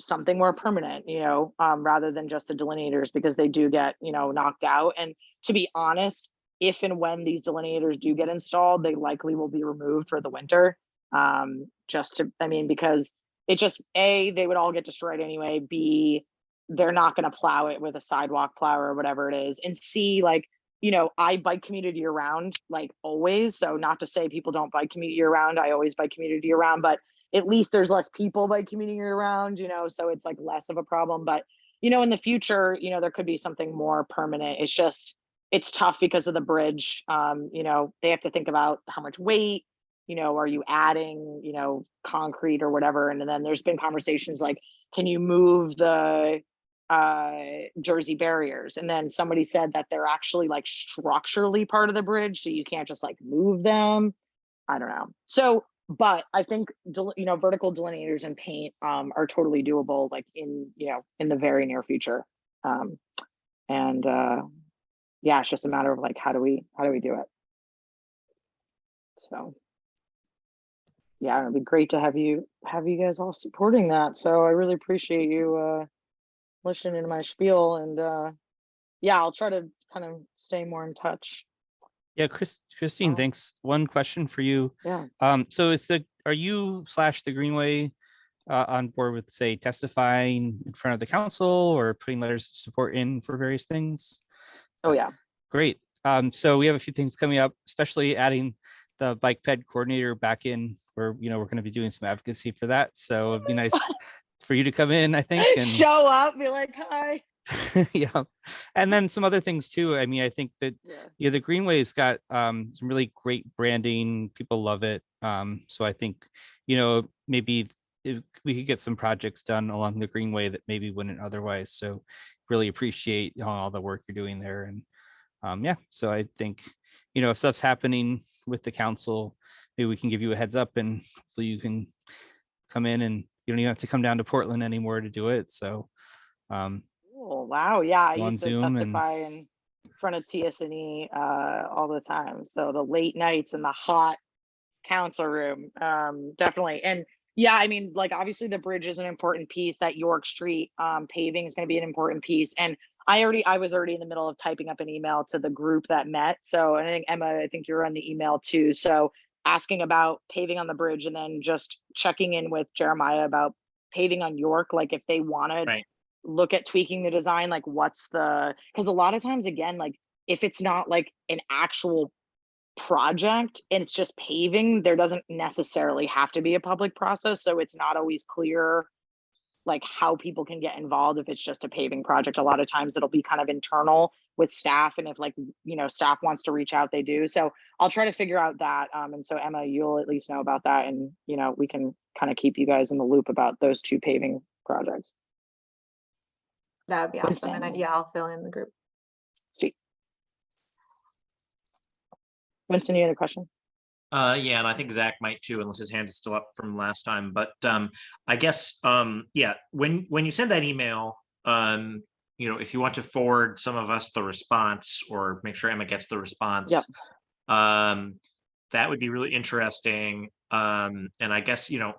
S2: something more permanent, you know, rather than just the delineators, because they do get, you know, knocked out. And to be honest, if and when these delineators do get installed, they likely will be removed for the winter. Just to, I mean, because it just, A, they would all get destroyed anyway. B, they're not going to plow it with a sidewalk plow or whatever it is. And C, like, you know, I bike commute year round, like always. So not to say people don't bike commute year round. I always bike commute year round, but at least there's less people bike commuting year round, you know, so it's like less of a problem. But, you know, in the future, you know, there could be something more permanent. It's just, it's tough because of the bridge. You know, they have to think about how much weight, you know, are you adding, you know, concrete or whatever. And then there's been conversations like, can you move the Jersey barriers? And then somebody said that they're actually like structurally part of the bridge, so you can't just like move them. I don't know. So, but I think, you know, vertical delineators and paint are totally doable, like in, you know, in the very near future. And yeah, it's just a matter of like, how do we do it? So yeah, it'd be great to have you guys all supporting that. So I really appreciate you listening to my spiel, and yeah, I'll try to kind of stay more in touch.
S8: Yeah, Kristine, thanks. One question for you.
S2: Yeah.
S8: So are you / the Greenway on board with, say, testifying in front of the council or putting letters of support in for various things?
S2: Oh yeah.
S8: Great. So we have a few things coming up, especially adding the bike ped coordinator back in, where, you know, we're going to be doing some advocacy for that. So it'd be nice for you to come in, I think, and
S2: show up, be like, hi.
S8: yeah. And then some other things too. I mean, I think that yeah, the Greenway's got some really great branding. People love it. So I think, you know, maybe we could get some projects done along the Greenway that maybe wouldn't otherwise. So really appreciate all the work you're doing there. And yeah, so I think, you know, if stuff's happening with the council, maybe we can give you a heads up, and hopefully you can come in, and you don't even have to come down to Portland anymore to do it. So
S2: Oh wow, yeah, I
S8: on
S2: used to
S8: Zoom
S2: testify in front of TS&E all the time. So the late nights in the hot council room, definitely. And yeah, I mean, like obviously the bridge is an important piece. That York Street paving is going to be an important piece. And I was already in the middle of typing up an email to the group that met. So, and I think Emma, I think you're on the email too. So asking about paving on the bridge, and then just checking in with Jeremiah about paving on York, like if they want to look at tweaking the design, like what's the, because a lot of times, again, like if it's not like an actual project and it's just paving, there doesn't necessarily have to be a public process. So it's not always clear like how people can get involved if it's just a paving project. A lot of times it'll be kind of internal with staff, and if like, you know, staff wants to reach out, they do. So I'll try to figure out that. And so Emma, you'll at least know about that, and you know, we can kind of keep you guys in the loop about those two paving projects.
S5: That would be awesome. And yeah, I'll fill in the group.
S2: Sweet. Winston, you had a question?
S7: Yeah, and I think Zach might too, unless his hand is still up from last time. But I guess yeah, when you send that email, you know, if you want to forward some of us the response, or make sure Emma gets the response, that would be really interesting. And I guess, you know,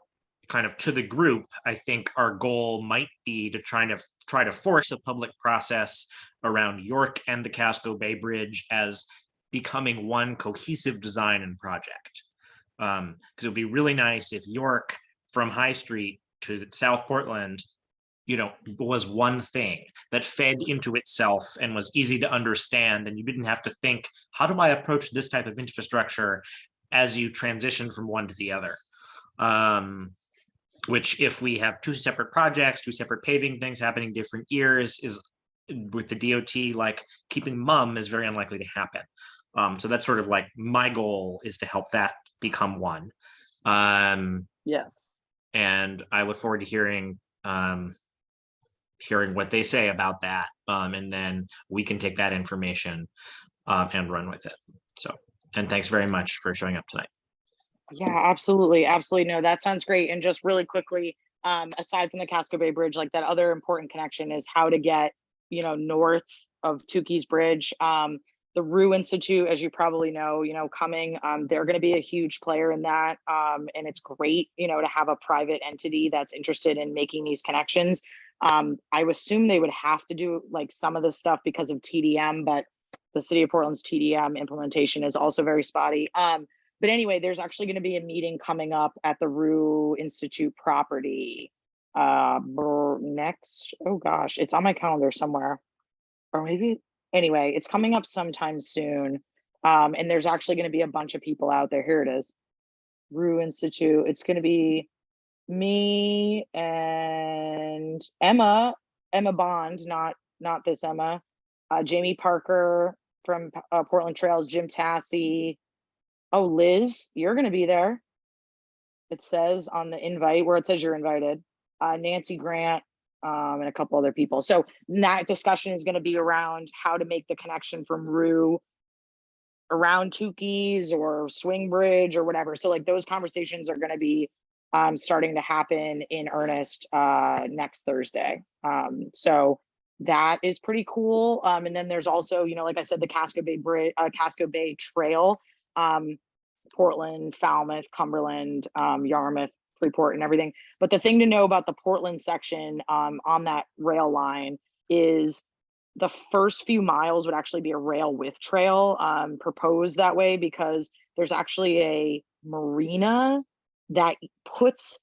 S7: kind of to the group, I think our goal might be to try to force a public process around York and the Casco Bay Bridge as becoming one cohesive design and project. Because it would be really nice if York from High Street to South Portland, you know, was one thing that fed into itself and was easy to understand, and you didn't have to think, how do I approach this type of infrastructure as you transition from one to the other? Which, if we have two separate projects, two separate paving things happening different years, is with the DOT, like keeping mum, is very unlikely to happen. So that's sort of like my goal, is to help that become one.
S2: Yes.
S7: And I look forward to hearing what they say about that. And then we can take that information and run with it. So, and thanks very much for showing up tonight.
S2: Yeah, absolutely. Absolutely. No, that sounds great. And just really quickly, aside from the Casco Bay Bridge, like that other important connection is how to get, you know, north of Tukey's Bridge. The Rue Institute, as you probably know, coming, they're going to be a huge player in that. And it's great, you know, to have a private entity that's interested in making these connections. I assume they would have to do like some of this stuff because of TDM, but the city of Portland's TDM implementation is also very spotty. But anyway, there's actually going to be a meeting coming up at the Rue Institute property next, oh gosh, it's on my calendar somewhere, or maybe, anyway, it's coming up sometime soon. And there's actually going to be a bunch of people out there. Here it is, Rue Institute. It's going to be me and Emma Bond, not this Emma, Jamie Parker from Portland Trails, Jim Tassi. Oh, Liz, you're going to be there. It says on the invite where it says you're invited. Nancy Grant, and a couple other people. So that discussion is going to be around how to make the connection from Rue around Tukey's or Swing Bridge or whatever. So like those conversations are going to be starting to happen in earnest next Thursday. So that is pretty cool. And then there's also, you know, like I said, the Casco Bay Trail, Portland, Falmouth, Cumberland, Yarmouth, Freeport, and everything. But the thing to know about the Portland section on that rail line is the first few miles would actually be a rail with trail, proposed that way, because there's actually a marina that puts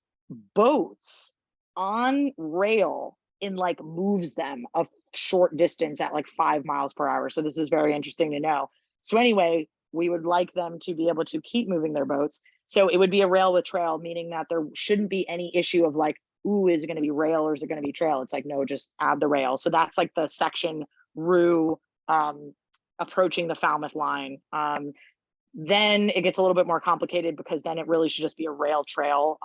S2: boats on rail and like moves them a short distance at like 5 miles per hour. So this is very interesting to know. So anyway, we would like them to be able to keep moving their boats. So it would be a rail with trail, meaning that there shouldn't be any issue of like, ooh, is it going to be rail or is it going to be trail? It's like, no, just add the rail. So that's like the section Rue approaching the Falmouth line. Then it gets a little bit more complicated because then it really should just be a rail trail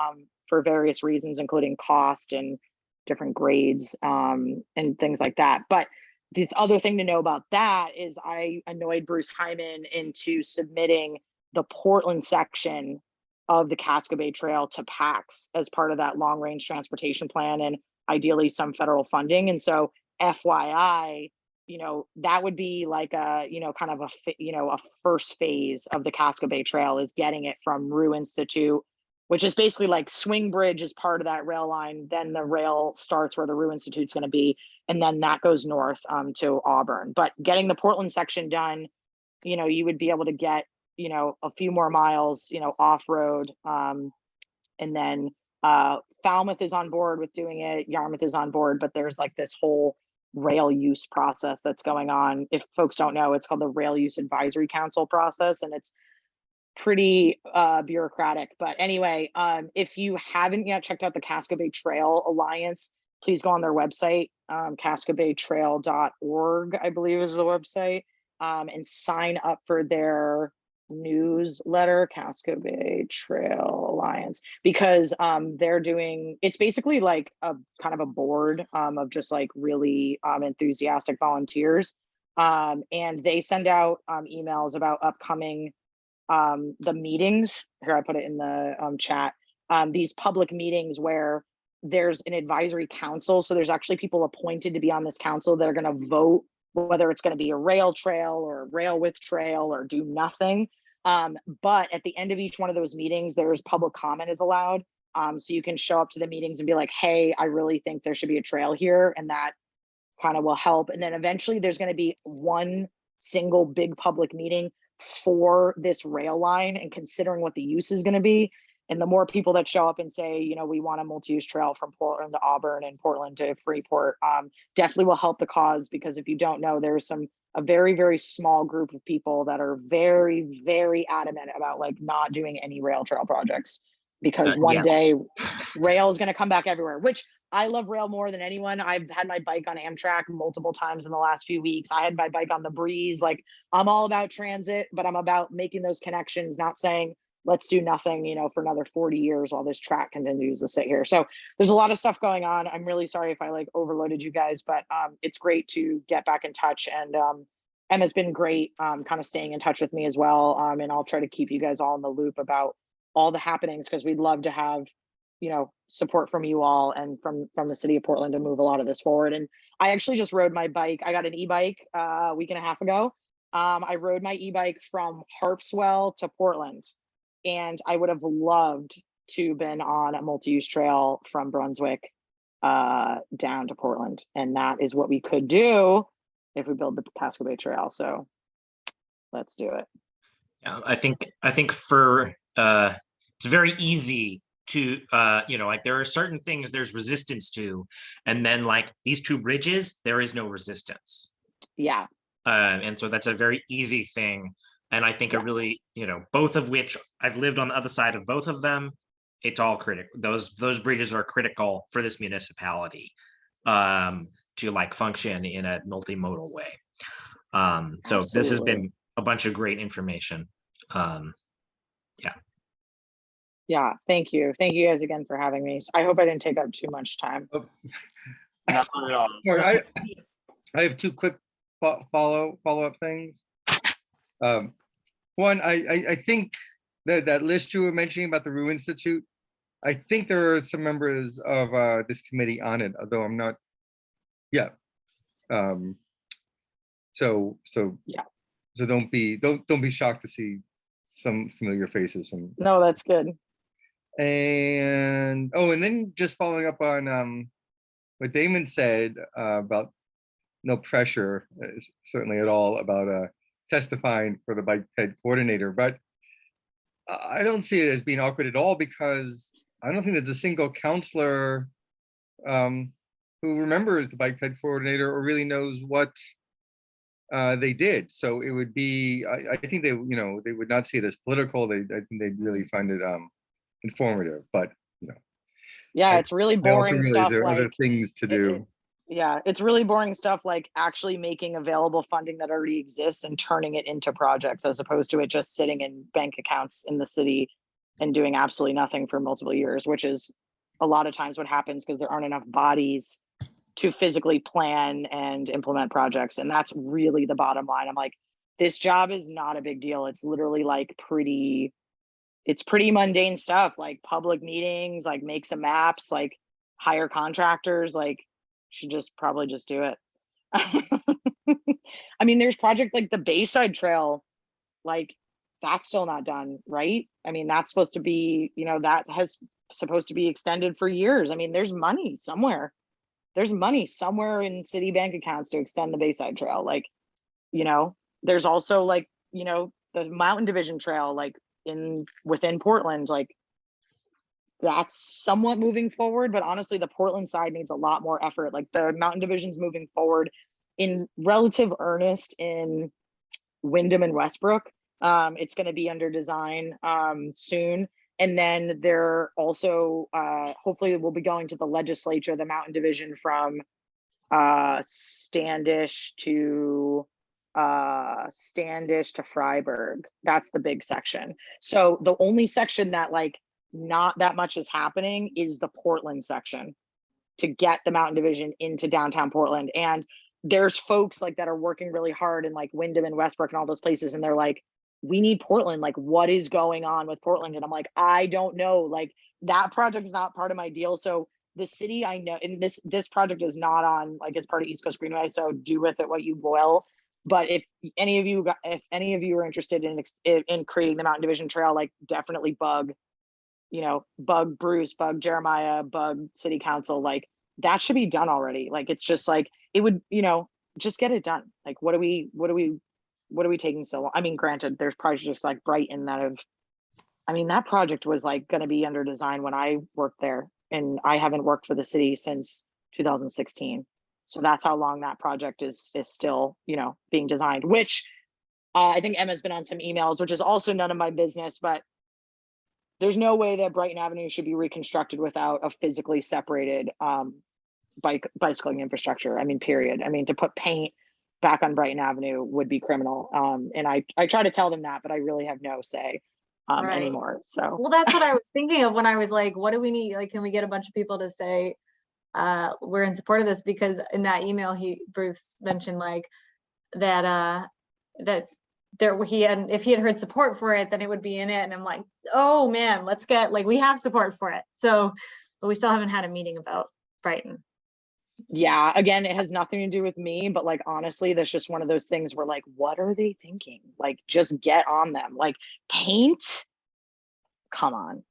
S2: for various reasons, including cost and different grades and things like that. But the other thing to know about that is I annoyed Bruce Hyman into submitting the Portland section of the Casco Bay Trail to PACS as part of that long range transportation plan and ideally some federal funding. And so FYI, you know, that would be like a, you know, kind of a first phase of the Casco Bay Trail is getting it from Rue Institute, which is basically like Swing Bridge is part of that rail line. Then the rail starts where the Rue Institute's going to be. And then that goes north to Auburn. But getting the Portland section done, you know, you would be able to get, you know, a few more miles, you know, off-road. And then Falmouth is on board with doing it. Yarmouth is on board, but there's like this whole rail use process that's going on. If folks don't know, it's called the Rail Use Advisory Council process, and it's pretty bureaucratic. But anyway, if you haven't yet checked out the Casco Bay Trail Alliance, please go on their website, cascobaytrail.org, I believe is the website, and sign up for their newsletter, Casco Bay Trail Alliance, because they're doing, it's basically like a kind of a board of just like really enthusiastic volunteers. And they send out emails about upcoming the meetings. Here, I put it in the chat. These public meetings where there's an advisory council. So there's actually people appointed to be on this council that are going to vote whether it's going to be a rail trail or a rail with trail or do nothing. But at the end of each one of those meetings, there's public comment is allowed. So you can show up to the meetings and be like, hey, I really think there should be a trail here. And that kind of will help. And then eventually there's going to be one single big public meeting for this rail line and considering what the use is going to be. And the more people that show up and say, you know, we want a multi-use trail from Portland to Auburn and Portland to Freeport, definitely will help the cause. Because if you don't know, there's a very, very small group of people that are very, very adamant about like not doing any rail trail projects, because one
S7: Yes.
S2: day rail is going to come back everywhere, which I love rail more than anyone. I've had my bike on Amtrak multiple times in the last few weeks. I had my bike on the Breeze. Like, I'm all about transit, but I'm about making those connections, not saying let's do nothing, you know, for another 40 years while this track continues to sit here. So there's a lot of stuff going on. I'm really sorry if I like overloaded you guys, but it's great to get back in touch. And Emma's been great kind of staying in touch with me as well. And I'll try to keep you guys all in the loop about all the happenings, because we'd love to have, you know, support from you all and from the city of Portland to move a lot of this forward. And I actually just rode my bike. I got an e-bike a week and a half ago. I rode my e-bike from Harpswell to Portland, and I would have loved to been on a multi-use trail from Brunswick down to Portland. And that is what we could do if we build the Casco Bay Trail. So let's do it.
S7: Yeah, I think for it's very easy to like there are certain things there's resistance to, and then like these two bridges, there is no resistance.
S2: Yeah,
S7: And so that's a very easy thing. And I think a
S2: Yeah.
S7: really, both of which I've lived on the other side of both of them. It's all critical. Those bridges are critical for this municipality to like function in a multimodal way. So this has
S2: Absolutely.
S7: been a bunch of great information.
S2: yeah. Thank you. Thank you guys again for having me. I hope I didn't take up too much time.
S3: Not at all.
S4: Sorry, I have two quick follow-up things. One, I think that list you were mentioning about the Rue Institute, I think there are some members of this committee on it, although I'm not. Yeah. So
S2: Yeah.
S4: So don't be shocked to see some familiar faces from.
S2: No, that's good.
S4: And then just following up on what Damon said about no pressure, certainly at all, about testifying for the bike ped coordinator, but I don't see it as being awkward at all, because I don't think there's a single counselor who remembers the bike ped coordinator or really knows what they did. So it would be, I think they would not see it as political. I think they'd really find it informative, but
S2: Yeah, it's really
S4: I also
S2: boring
S4: realize
S2: stuff.
S4: there are other
S2: Like,
S4: things to do.
S2: yeah, it's really boring stuff, like actually making available funding that already exists and turning it into projects, as opposed to it just sitting in bank accounts in the city and doing absolutely nothing for multiple years, which is a lot of times what happens because there aren't enough bodies to physically plan and implement projects. And that's really the bottom line. I'm like, this job is not a big deal. It's literally like it's pretty mundane stuff, like public meetings, like make some maps, like hire contractors, like should just probably just do it. I mean, there's project like the Bayside Trail, like that's still not done, right? I mean, that's supposed to be, that has supposed to be extended for years. I mean, there's money somewhere. There's money somewhere in city bank accounts to extend the Bayside Trail. Like, there's also like, the Mountain Division Trail, like within Portland, like that's somewhat moving forward, but honestly the Portland side needs a lot more effort. Like the Mountain Division's moving forward in relative earnest in Wyndham and Westbrook. It's going to be under design soon, and then they're also hopefully we'll be going to the legislature, the Mountain Division from Standish to Freiburg. That's the big section. So the only section that like not that much is happening is the Portland section to get the Mountain Division into downtown Portland. And there's folks like that are working really hard in like Wyndham and Westbrook and all those places, and they're like, we need Portland. Like, what is going on with Portland? And I'm like, I don't know. Like, that project is not part of my deal. So the city, I know, and this project is not on like as part of East Coast Greenway, so do with it what you will. But if any of you are interested in creating the Mountain Division Trail, like definitely bug Bruce, bug Jeremiah, bug City Council. Like that should be done already. Like it's just like it would, just get it done. Like what are we taking so long? I mean, granted, there's projects like Brighton that project was like going to be under design when I worked there, and I haven't worked for the city since 2016. So that's how long that project is still, being designed, which I think Emma's been on some emails, which is also none of my business, but there's no way that Brighton Avenue should be reconstructed without a physically separated bicycling infrastructure. I mean, period. I mean, to put paint back on Brighton Avenue would be criminal. And I try to tell them that, but I really have no say
S5: Right.
S2: anymore. So
S5: Well, that's what I was thinking of when I was like, what do we need? Like, can we get a bunch of people to say we're in support of this? Because in that email, Bruce mentioned like that if he had heard support for it, then it would be in it. And I'm like, oh man, let's get we have support for it. So, but we still haven't had a meeting about Brighton.
S2: yeah, again, it has nothing to do with me, but like honestly, that's just one of those things where like, what are they thinking? Like, just get on them. Like paint. Come on.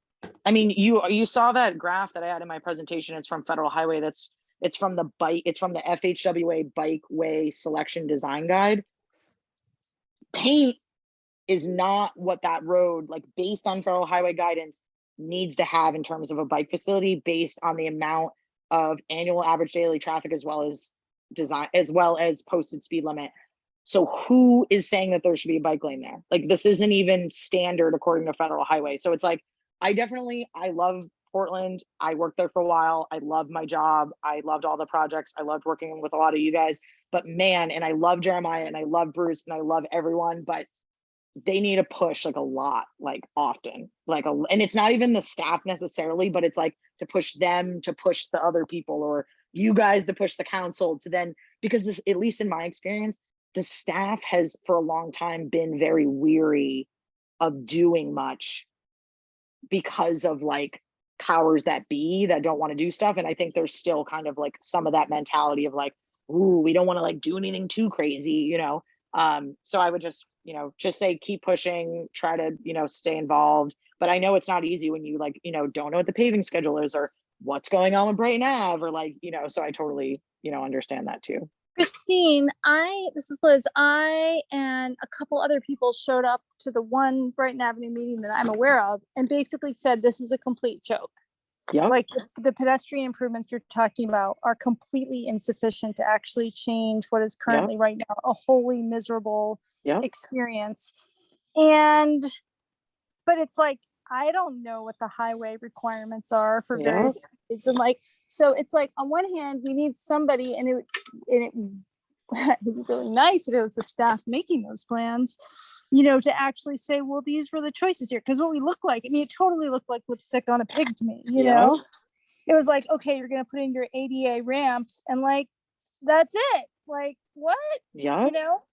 S2: I mean, you saw that graph that I had in my presentation. It's from Federal Highway. It's from the FHWA Bikeway Selection Design Guide. Paint is not what that road, like based on federal highway guidance, needs to have in terms of a bike facility based on the amount of annual average daily traffic as well as design, as well as posted speed limit. So who is saying that there should be a bike lane there? Like, this isn't even standard according to federal highway. So it's like, I love Portland. I worked there for a while. I love my job. I loved all the projects. I loved working with a lot of you guys, but man, and I love Jeremiah and I love Bruce and I love everyone, but they need to push like a lot, like often, like and it's not even the staff necessarily, but it's like to push them to push the other people, or you guys to push the council to then, because this, at least in my experience, the staff has for a long time been very weary of doing much because of like powers that be that don't want to do stuff. And I think there's still kind of like some of that mentality of like, ooh, we don't want to like do anything too crazy, you know? So I would just, you know, just say, keep pushing, try to, you know, stay involved. But I know it's not easy when you like, you know, don't know what the paving schedule is or what's going on with Brighton Ave or like, you know, so I totally, you know, understand that too.
S6: Kristine, this is Liz. I and a couple other people showed up to the one Brighton Avenue meeting that I'm aware of and basically said, this is a complete joke.
S2: Yeah.
S6: Like the pedestrian improvements you're talking about are completely insufficient to actually change what is currently right now a wholly miserable experience. But it's like, I don't know what the highway requirements are for various kids. And like, so it's like, on one hand, we need somebody, and it would be really nice if it was the staff making those plans, you know, to actually say, well, these were the choices here. Because what we look like, I mean, it totally looked like lipstick on a pig to me, you know? It was like, okay, you're going to put in your ADA ramps and like, that's it. Like, what?
S2: Yeah.
S6: You know?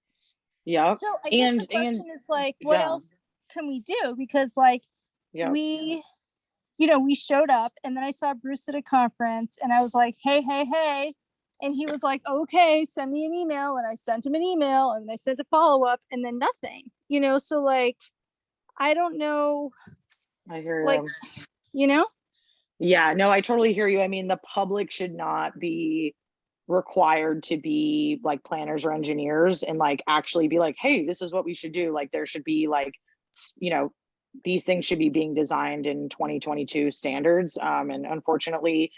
S2: Yeah.
S6: So I guess the question is like, what else can we do? Because like, we, you know, we showed up and then I saw Bruce at a conference and I was like, hey. And he was like, okay, send me an email. And I sent him an email and I sent a follow-up and then nothing, you know? So like, I don't know.
S2: I hear
S6: like,
S2: you.
S6: You know?
S2: Yeah, no, I totally hear you. I mean, the public should not be required to be like planners or engineers and like actually be like, hey, this is what we should do. Like there should be like, you know, these things should be being designed in 2022 standards. And unfortunately,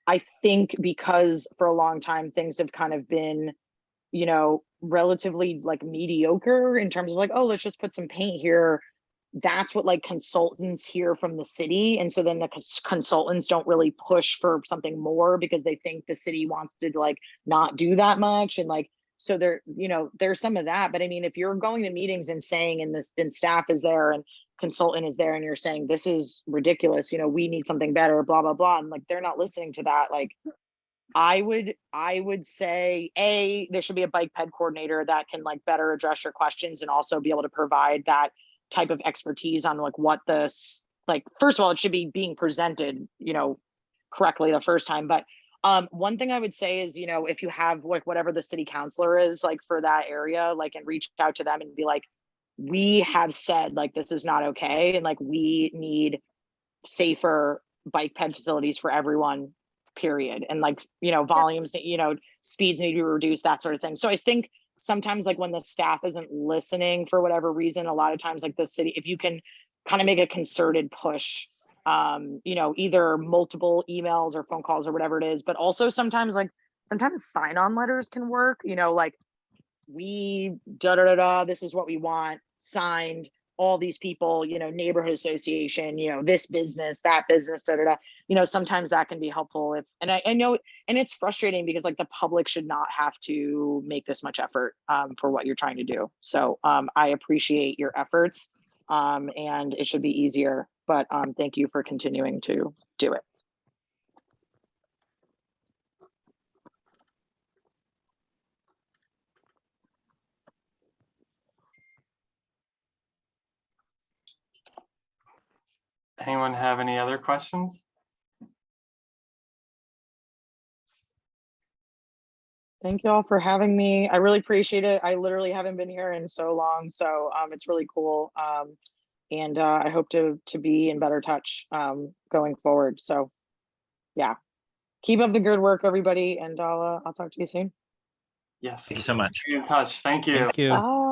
S2: I think because for a long time, things have kind of been, you know, relatively like mediocre in terms of like, oh, let's just put some paint here. That's what like consultants hear from the city. And so then the consultants don't really push for something more because they think the city wants to like not do that much. And like, so there, you know, there's some of that. But I mean, if you're going to meetings and saying, and staff is there and consultant is there and you're saying, this is ridiculous, you know, we need something better, blah, blah, blah. And like, they're not listening to that. Like, I would say, there should be a bike ped coordinator that can like better address your questions and also be able to provide that type of expertise on like what this, like, first of all, it should be being presented, you know, correctly the first time. But one thing I would say is, you know, if you have like whatever the city councilor is like for that area, like, and reach out to them and be like, we have said like this is not okay, and like we need safer bike ped facilities for everyone, period. And like, you know, volumes, you know, speeds need to be reduced, that sort of thing. So I think sometimes like when the staff isn't listening for whatever reason, a lot of times like the city, if you can kind of make a concerted push, you know, either multiple emails or phone calls or whatever it is, but also sometimes sign-on letters can work, you know, like we this is what we want signed, all these people, you know, neighborhood association, you know, this business, that business, you know, sometimes that can be helpful. And I know, and it's frustrating because like the public should not have to make this much effort for what you're trying to do. So I appreciate your efforts and it should be easier, but thank you for continuing to do it.
S3: Anyone have any other questions?
S2: Thank you all for having me. I really appreciate it. I literally haven't been here in so long, so it's really cool. And I hope to be in better touch going forward. So yeah, keep up the good work, everybody, and I'll talk to you soon.
S3: Yes.
S7: Thank you so much.
S3: Be in touch. Thank you.
S8: Thank you.
S2: Bye.